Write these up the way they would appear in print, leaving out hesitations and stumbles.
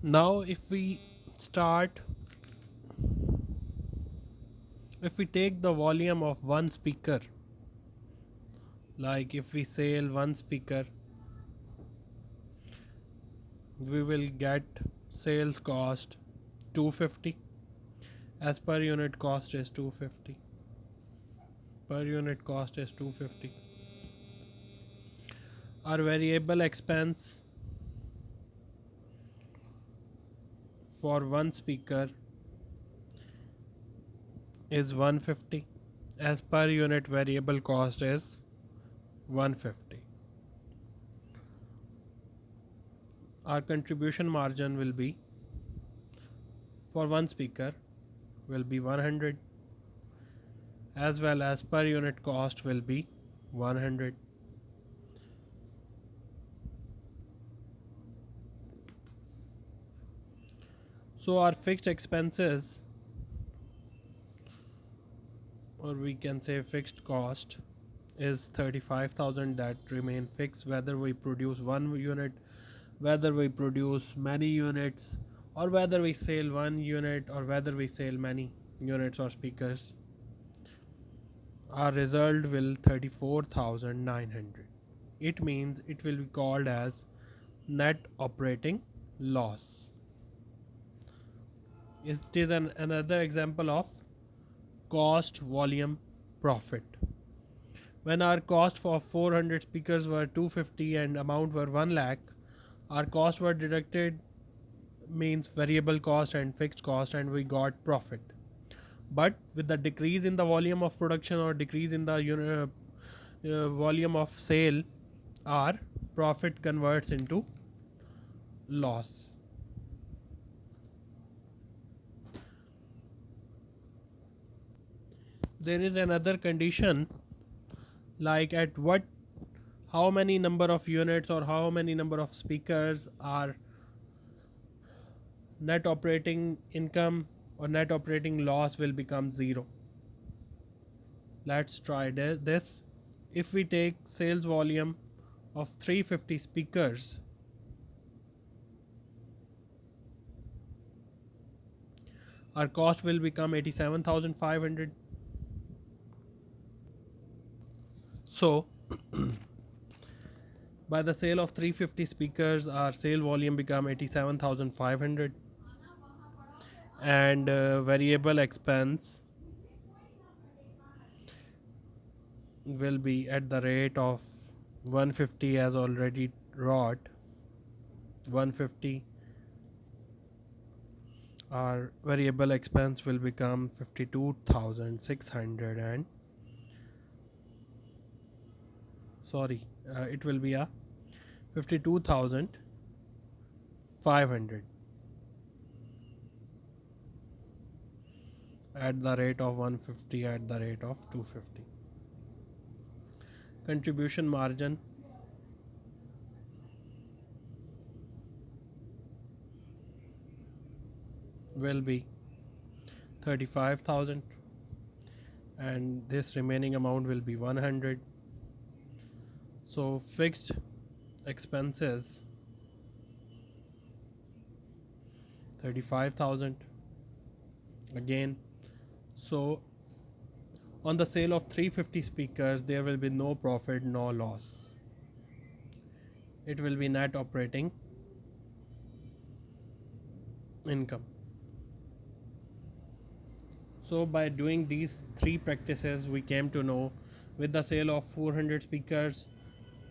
Now, start, if we take the volume of one speaker, like if we sell one speaker, we will get sales cost 250, as per unit cost is 250, per unit cost is 250. Our variable expense for one speaker is 150, as per unit variable cost is 150. Our contribution margin will be, for one speaker, will be 100, as well as per unit cost will be 100. So our fixed expenses, or we can say fixed cost, is 35,000, that remain fixed whether we produce one unit, whether we produce many units, or whether we sell one unit, or whether we sell many units or speakers. Our result will 34,900. It means it will be called as net operating loss. It is another example of cost volume profit. When our cost for 400 speakers were 250 and amount were 1 lakh, our costs were deducted, means variable cost and fixed cost, and we got profit. But with the decrease in the volume of production or decrease in the volume of sale, our profit converts into loss. There is another condition, like at what, how many number of units or how many number of speakers are net operating income or net operating loss will become zero. Let's try this. If we take sales volume of 350 speakers, our cost will become 87,500. So by the sale of 350 speakers, our sale volume become 87,500, and variable expense will be at the rate of 150, as already wrought, 150. Our variable expense will become 52,600, and sorry, it will be a 52,500 at the rate of 150, at the rate of 250. Contribution margin will be 35,000, and this remaining amount will be 100. So fixed expenses 35,000 again. So on the sale of 350 speakers, there will be no profit, no loss. It will be net operating income. So by doing these three practices, we came to know, with the sale of 400 speakers,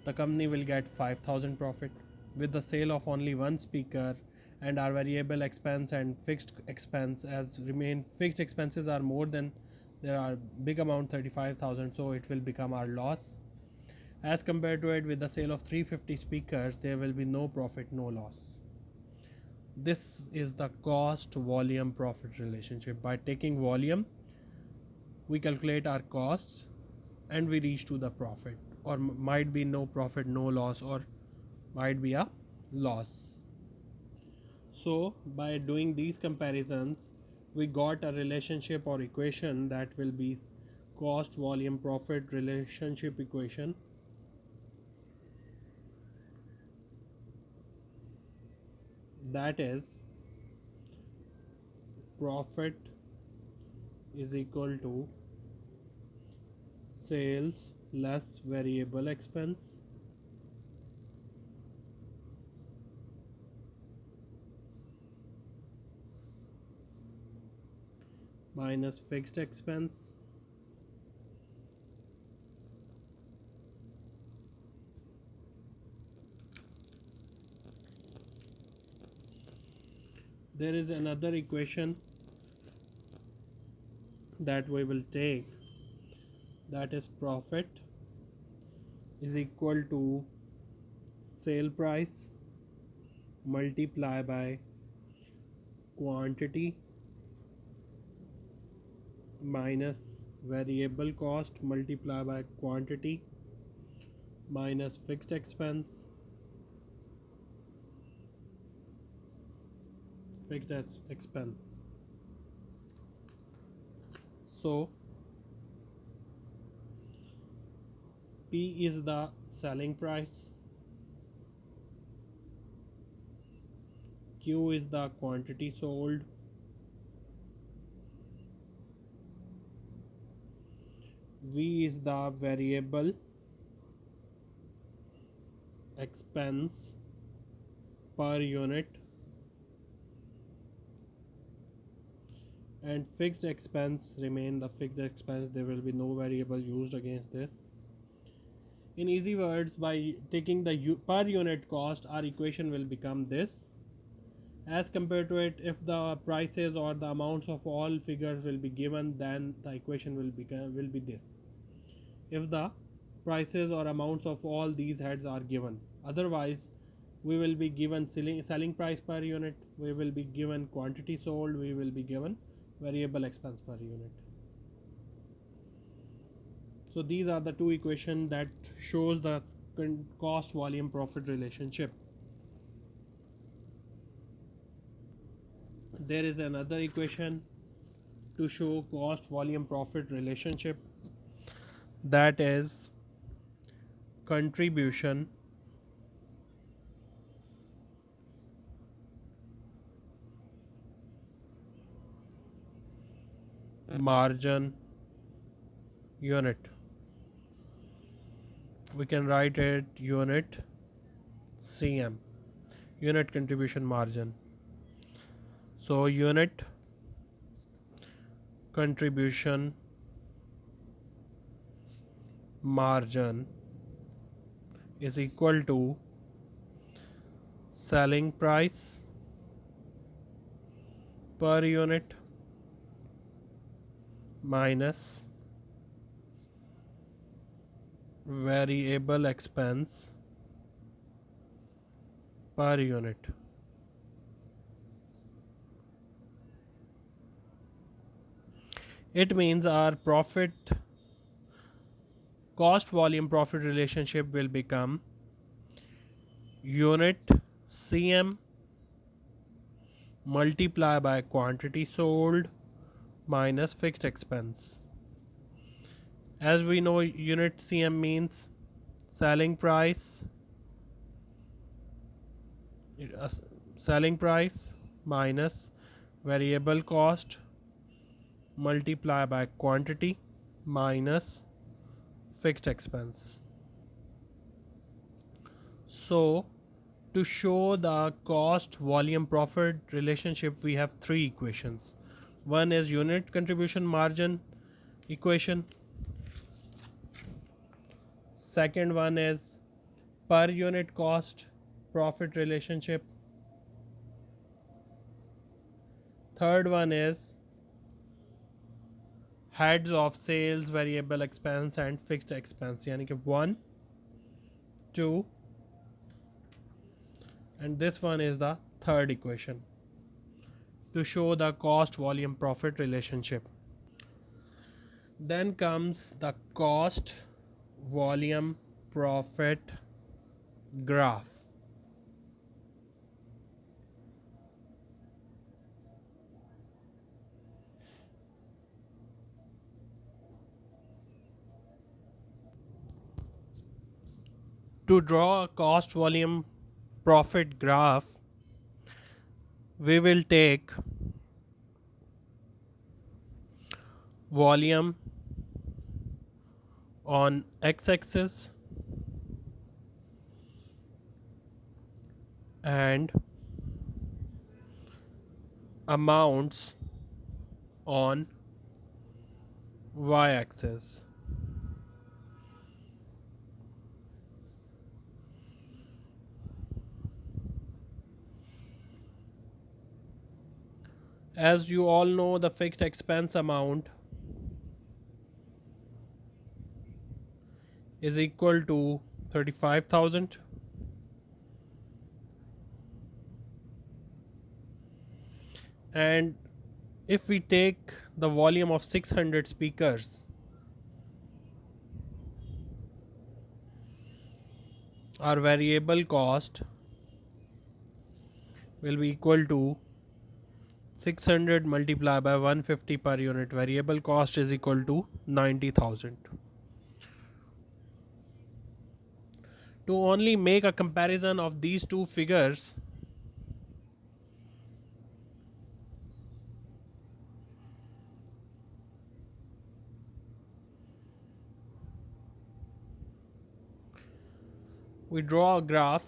the company will get 5,000 profit. With the sale of only one speaker, and our variable expense and fixed expense as remain, fixed expenses are more than, there are big amount 35,000, so it will become our loss. As compared to it, with the sale of 350 speakers, there will be no profit, no loss. This is the cost volume profit relationship. By taking volume, we calculate our costs and we reach to the profit, or might be no profit, no loss, or might be a loss. So by doing these comparisons, we got a relationship or equation that will be cost volume profit relationship equation. that is profit is equal to sales less variable expense minus fixed expense there is another equation that we will take, that is profit is equal to sale price multiply by quantity minus variable cost multiply by quantity minus fixed expense. So P is the selling price, Q is the quantity sold, V is the variable expense per unit, and fixed expense remain the fixed expense. There will be no variable used against this. In easy words, by taking the per unit cost, our equation will become this. As compared to it, if the prices or the amounts of all figures will be given, then the equation will be this. If the prices or amounts of all these heads are given, otherwise we will be given selling price per unit, we will be given quantity sold, we will be given variable expense per unit. So these are the two equations that shows the cost volume profit relationship. There is another equation to show cost volume profit relationship, that is contribution margin unit. We can write it unit CM, unit contribution margin. So unit contribution margin is equal to selling price per unit minus variable expense per unit. It means our profit cost volume profit relationship will become unit CM multiply by quantity sold minus fixed expense. As we know, unit CM means selling price, uh, selling price minus variable cost multiply by quantity minus fixed expense. So to show the cost volume profit relationship, we have three equations. One is unit contribution margin equation, second one is per unit cost profit relationship, third one is heads of sales variable expense and fixed expense, यानी कि 1 2 and this one is the third equation to show the cost volume profit relationship. Then comes the cost volume profit graph. To draw a cost volume profit graph, we will take volume on x-axis and amounts on y-axis. As you all know, the fixed expense amount is equal to 35,000, and if we take the volume of 600 speakers, our variable cost will be equal to 600 multiplied by 150 per unit. Variable cost is equal to 90,000. To only make a comparison of these two figures, we draw a graph.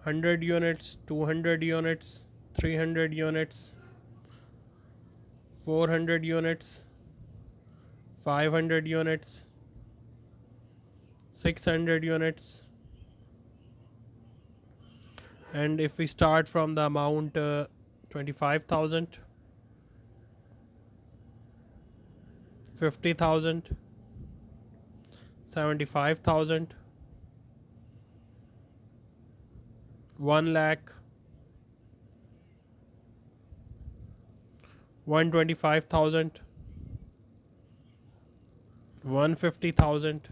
100 units, 200 units, 300 units, 400 units, 500 units, 600 units, and if we start from the amount 25,000, 50,000, 75,000, 1 lakh, 125,000, 150,000.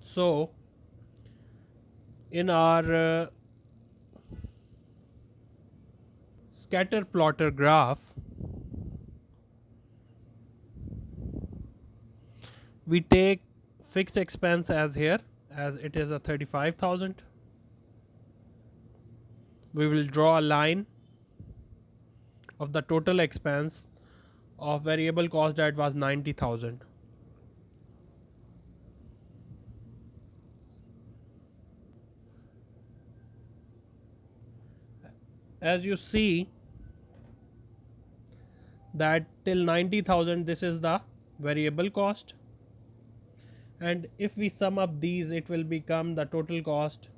So in our scatter plotter graph, we take fixed expense as here, as it is a 35,000. We will draw a line of the total expense of variable cost that was 90,000. As you see that till 90,000 this is the variable cost, and if we sum up these it will become the total cost.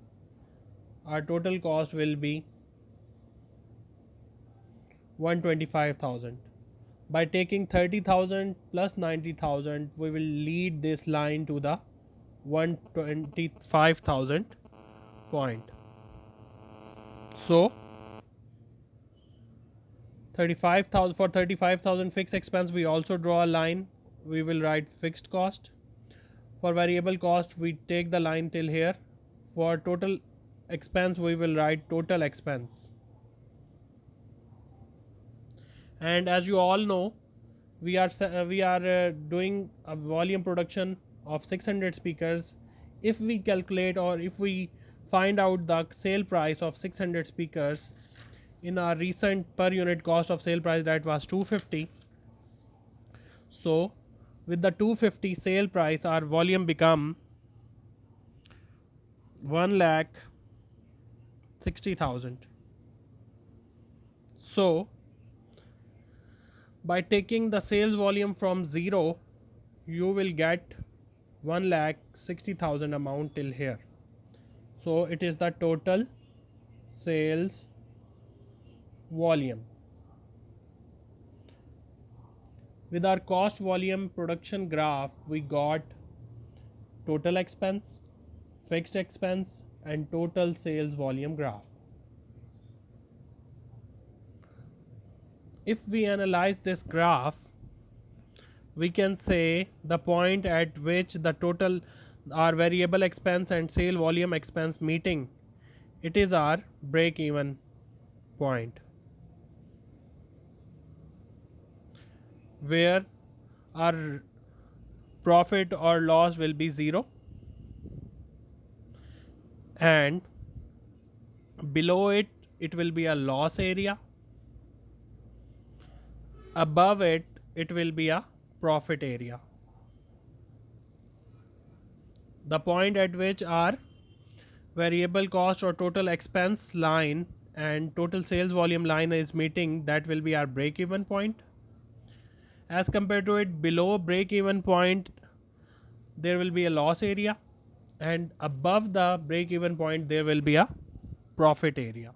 Our total cost will be 125,000. By taking 30,000 plus 90,000, we will lead this line to the 125,000 point. So 35,000, for 35,000 fixed expense we also draw a line. We will write fixed cost. For variable cost we take the line till here. For total expense we will write total expense. And as you all know, we are doing a volume production of 600 speakers. If we calculate, or if we find out the sale price of 600 speakers in our recent per unit cost of sale price, that was 250. So with the 250 sale price, our volume become 1,60,000. So by taking the sales volume from 0, you will get 1,60,000 amount till here. So it is the total sales volume. With our cost volume production graph, we got total expense, fixed expense, and total sales volume graph. If we analyze this graph, we can say the point at which the total our variable expense and sale volume expense meeting, it is our break even point, where our profit or loss will be 0. and below it it will be a loss area, above it it will be a profit area. The point at which our variable cost or total expense line and total sales volume line is meeting, that will be our break even point. As compared to it, below break even point there will be a loss area, and above the break even point there will be a profit area.